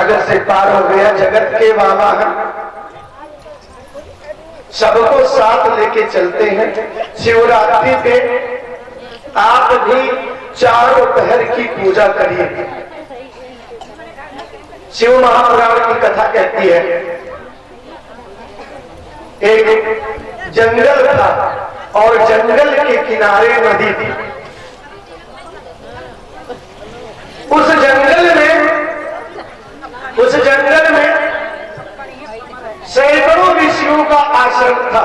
सागर से पार हो गया, जगत के बाबा हैं, सबको साथ लेके चलते हैं। शिवरात्रि पे आप भी चारों पहर की पूजा करिए। शिव महापुराण की कथा कहती है, एक जंगल था और जंगल के किनारे नदी थी। उस जंगल में सैकड़ों ऋषियों का आश्रम था।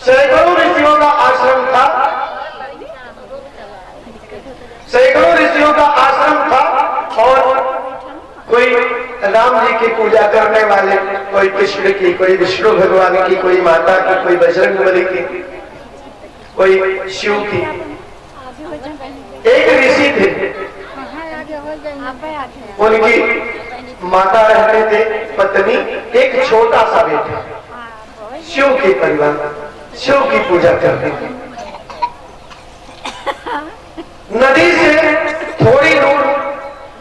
सैकड़ों ऋषियों का आश्रम था। सैकड़ों ऋषियों का आश्रम था। और कोई राम जी की पूजा करने वाले, कोई कृष्ण की, कोई विष्णु भगवान की, कोई माता की, कोई बजरंगबली की, कोई शिव की। एक ऋषि थे, उनकी माता रहते थे, पत्नी, एक छोटा सा बेटा। शिव के परिवार शिव की पूजा करते थे। नदी से थोड़ी दूर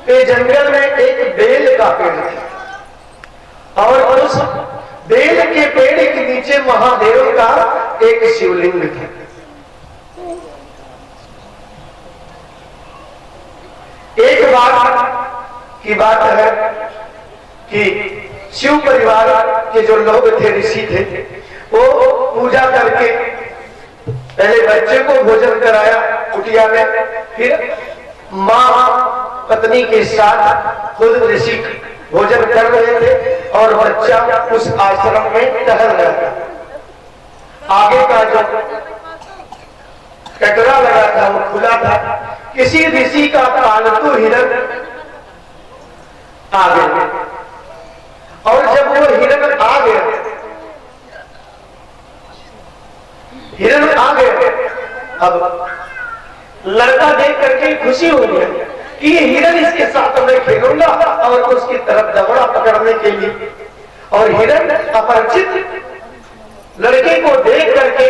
पे जंगल में एक बेल का पेड़ था और उस बेल के पेड़ के नीचे महादेव का एक शिवलिंग था। एक बार की बात है कि शिव परिवार के जो लोग थे, ऋषि थे, वो पूजा करके पहले बच्चे को भोजन कराया कुटिया में, फिर मां पत्नी के साथ खुद ऋषि भोजन कर रहे थे और बच्चा उस आश्रम में टहल रहा था। आगे का जो कटरा लगा था वो खुला था। किसी ऋषि का पालतू हिरण आ गया और जब वो हिरण आ गया, अब लड़का देख करके खुशी हो गया कि ये हिरण इसके साथ मैं खेलूंगा और उसकी तरफ दौड़ा पकड़ने के लिए। और हिरण अपरिचित लड़के को देख करके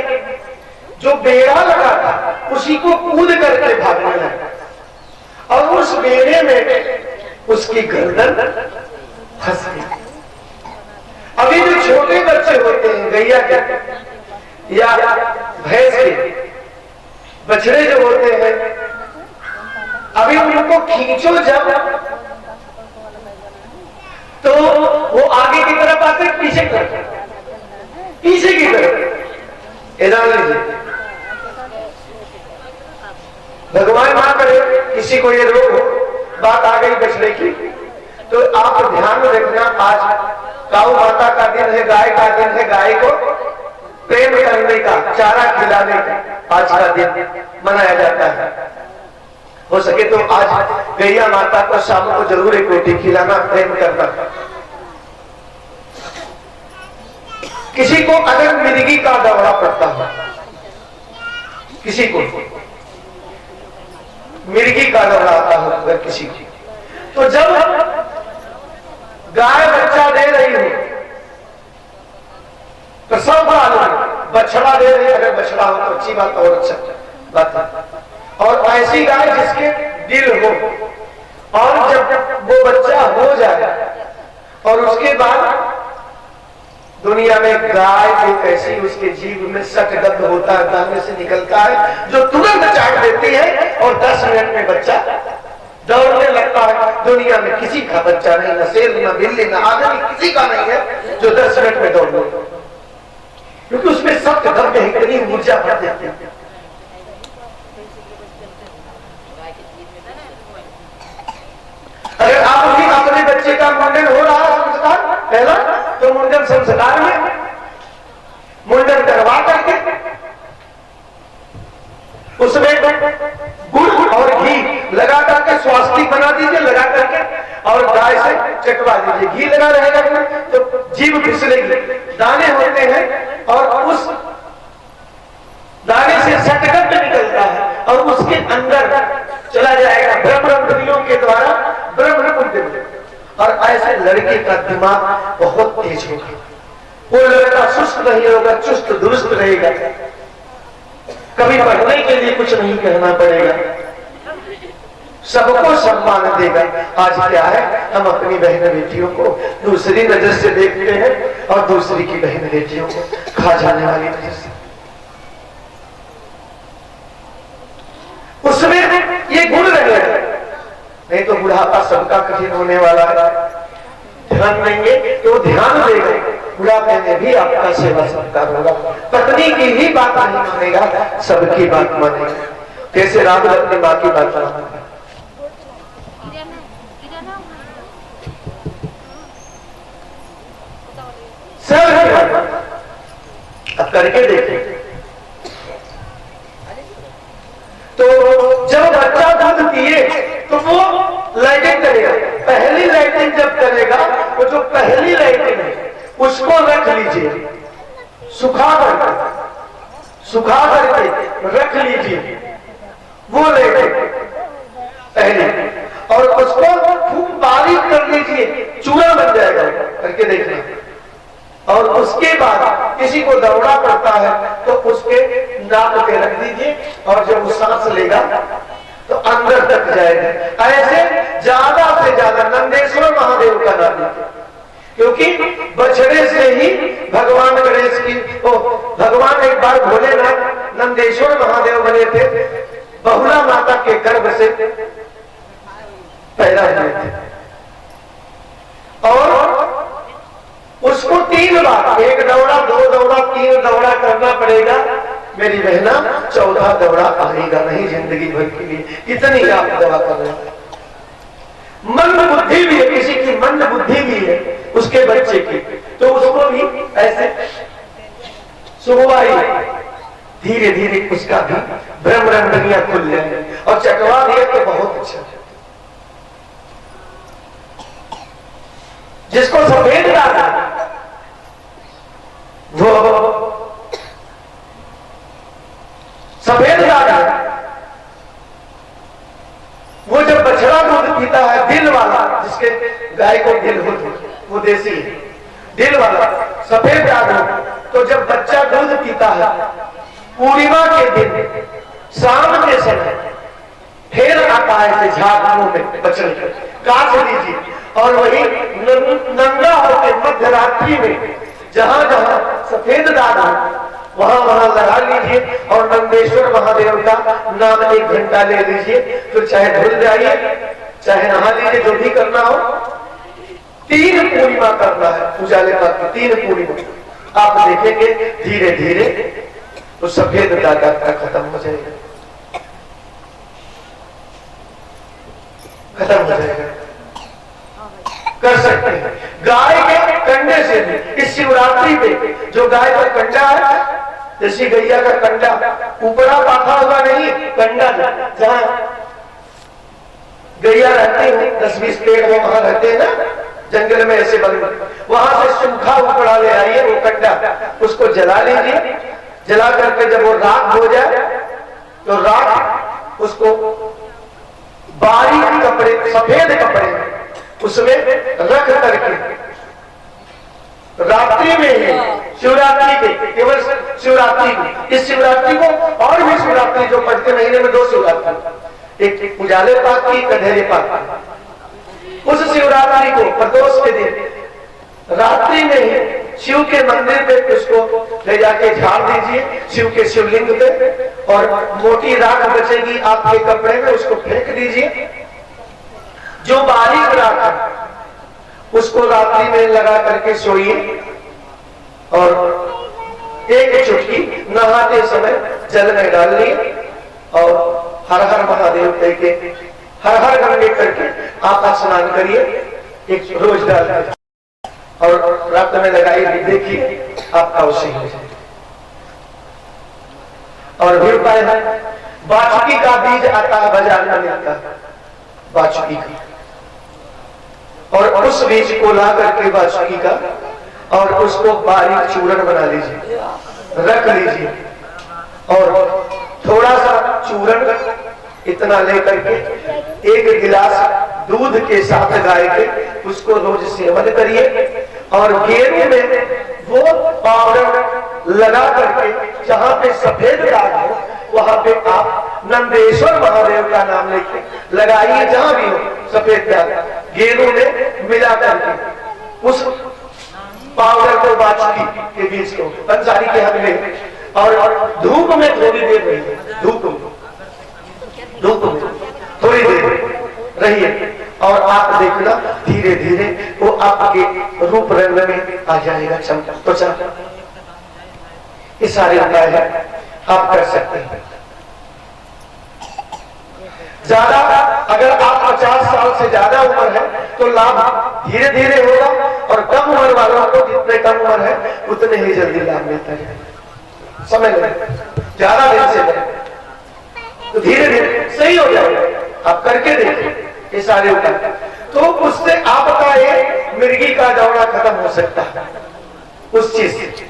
जो बेड़ा लगा था उसी को कूद करके भागने लगा और उस बेड़े में उसकी गर्दन फंस गई। अभी जो छोटे बच्चे होते हैं, गैया के या भैंस के बछड़े जो होते हैं, अभी उनको खींचो जब तो वो आगे की तरफ आते, पीछे की तरफ। इधर लीजिए, भगवान ना करे किसी को ये रोग हो, बात आ गई बछड़े की, तो आप ध्यान रखना, आज गौ माता का दिन है, गाय का दिन है। गाय को प्रेम करने का, चारा खिलाने का आज का दिन मनाया जाता है। हो सके तो आज गैया माता को शाम को जरूर एक रोटी खिलाना, प्रेम करना। किसी को अगर मिर्गी का दौरा पड़ता है, किसी को मिर्गी का दौरा आता हो अगर किसी की, तो जब गाय बच्चा दे रही हो, प्रसव काल बछड़ा दे रही है, अगर बछड़ा हो तो अच्छी बात और अच्छा बात है। और ऐसी गाय जिसके दिल हो, और जब वो बच्चा हो जाए और उसके बाद दुनिया में गाय एक ऐसी उसके जीव में सटगद्ध होता है, दाने से निकलता है, जो तुरंत चाट देती है और 10 मिनट में बच्चा दौड़ने लगता है। दुनिया में किसी का बच्चा नहीं, न शेर, न बिल्ली, न आदमी, किसी का नहीं है जो 10 मिनट में दौड़ ले, क्योंकि उसमें सख्त दम में इतनी ऊर्जा भर जाती है। अगर आप भी अपने बच्चे का मुंडन हो रहा है, संस्कार पहला, तो मुंडन संस्कार में मुंडन करवा करके उसमें गुड़ और घी लगा करके स्वास्तिक बना दीजिए, लगा करके, और गाय से चटवा दीजिए। घी लगा रहेगा तो जीभ फिसलेगी, दाने होते हैं और उस दाने से सटगद्ध निकलता है और उसके अंदर चला जाएगा ब्रह्मरंध्रियों के द्वारा ब्रह्मपुत्र। और ऐसे लड़के का दिमाग बहुत तेज होगा, वो लड़का सुस्त नहीं होगा, चुस्त दुरुस्त रहेगा, कभी पढ़ने के लिए कुछ नहीं कहना पड़ेगा, सबको सम्मान देगा। आज क्या है, हम अपनी बहन बेटियों को दूसरी नजर से देखते हैं और दूसरी की बहन बेटियों को खा जाने वाली नजर से। उसमें ये गुण रहे, नहीं तो बुढ़ापा सबका कठिन होने वाला है। ध्यान देंगे तो ध्यान देगा, बुढ़ापे में भी आपका सेवा सत्कार होगा। पत्नी की ही बात नहीं मानेगा, सबकी बात मानेगा। कैसे राहुल अपनी माँ की बात मानेगा। अब करके देखें तो जब बच्चा दूध पिए तो वो लाइटिंग करेगा। पहली लाइटिंग जब करेगा वो जो पहली लाइटिंग है उसको रख लीजिए, सुखा करके रख लीजिए वो लाइटिंग पहले, और उसको खूब बारीक कर लीजिए, चूरा बन जाएगा। करके देखना। और उसके बाद किसी को दौड़ा पड़ता है तो उसके नाक पे रख दीजिए, और जब वो सांस लेगा तो अंदर तक जाएगा। ऐसे ज्यादा से ज्यादा नंदेश्वर महादेव का नाम लीजिए, क्योंकि बछड़े से ही भगवान गणेश की भगवान एक बार भोलेनाथ नंदेश्वर महादेव बने थे, बहुला माता के गर्भ से पैदा हुए थे। और उसको 3 बार, 1 दौड़ा, 2 दौड़ा, 3 दौड़ा करना पड़ेगा मेरी बहना। 14 दौड़ा आएगा नहीं जिंदगी भर के लिए। कितनी आप दवा कर रहे हैं। मंद बुद्धि भी है, किसी की मंद बुद्धि भी है उसके बच्चे की, तो उसको भी ऐसे सुगवाई धीरे धीरे उसका भी ब्रह्म रंगनिया खुल जाए और चटवा दिया तो बहुत अच्छा है। जिसको सफेद दाग वो सफेद दाग वो जब बछड़ा दूध पीता है, दिल वाला, जिसके गाय को दिल हो वो देसी है, दिल वाला सफेद दाग हो, तो जब बच्चा दूध पीता है पूर्णिमा के दिन शाम के समय फिर आता है झाड़ू में बछड़े काट लीजिए, और वही नंगा होकर मध्य रात्रि में जहां जहां सफेद दाग हो वहां वहां लगा लीजिए, और नंदेश्वर महादेव का नाम 1 घंटा ले लीजिए। फिर चाहे धुल जाइए, चाहे नहा लीजिए, जो भी करना हो। 3 पूर्णिमा करना है उजाले पर, 3 पूर्णिमा। आप देखेंगे धीरे धीरे तो सफेद दाग का खत्म हो जाएगा, खत्म हो जाएगा। कर सकते हैं गाय के कंडे से भी। इस शिवरात्रि पे जो गाय का कंडा है, जैसी गैया का कंडा ऊपरा पाखा होगा नहीं, कंडा जहां गैया रहती है 10-20 पेड़ में वहां रहते हैं ना जंगल में, ऐसे बंद, वहां से सूखा उपड़ा ले आइए वो कंडा, उसको जला लीजिए। जला करके जब वो राख हो जाए तो राख उसको बारीक कपड़े, सफेद कपड़े उसमें रख करके रात्रि में ही, शिवरात्रि के, केवल शिवरात्रि को, इस शिवरात्रि को और भी शिवरात्रि जो पड़ते महीने में 2 शिवरात्रि, एक उजाले पाक की, एक अंधेरे पाक की। उस शिवरात्रि को प्रदोष के दिन रात्रि में ही शिव के मंदिर पे उसको ले जाके झाड़ दीजिए, शिव के शिवलिंग पे, और मोटी राख बचेगी आपके कपड़े में, उसको फेंक दीजिए। जो बारीक राख है उसको रात्रि में लगा करके सोइए, और 1 चुटकी नहाते समय जल में डाल लिए, और हर हर महादेव कह के, हर हर गंगे करके आप स्नान करिए, एक रोज डाल और रात में लगाइए, देखिए आपका उसी हो जाए। और भी उपाय है, बाचुकी का बीज आता है बाजार में मिलता है, बाचुकी का, और उस बीज को ला करके बाचुकी का, और उसको बारीक चूर्ण बना लीजिए, रख लीजिए, और थोड़ा सा चूर्ण इतना लेकर के 1 गिलास दूध के साथ गाय के उसको रोज सेवन करिए, और गेरू में वो पाउडर लगा करके जहां पे सफेद दाग हो वहां पे आप नंदेश्वर महादेव का नाम लेके लगाइए जहां भी हो सफेद दाग गेंदों में मिला करके उस पाउडर को बाछकी के बीज को पंसारी के हक में और धूप में थोड़ी देर रहिए, धूप में थोड़ी देर रहिए और आप देखना धीरे धीरे वो आपके रूप रंग में आ जाएगा चमका। तो चमका ये सारे उपाय है आप कर सकते हैं। ज्यादा अगर आप 50 साल से ज्यादा उम्र है तो लाभ धीरे धीरे होगा और कम उम्र वालों को जितने कम उम्र है उतने ही जल्दी लाभ मिलता है। समझ लें, ज्यादा दिन से तो धीरे धीरे सही हो जाएगा। आप करके देखिए ये सारे उपाय, तो उससे आपका ये मिर्गी का दौरा खत्म हो सकता है उस चीज से।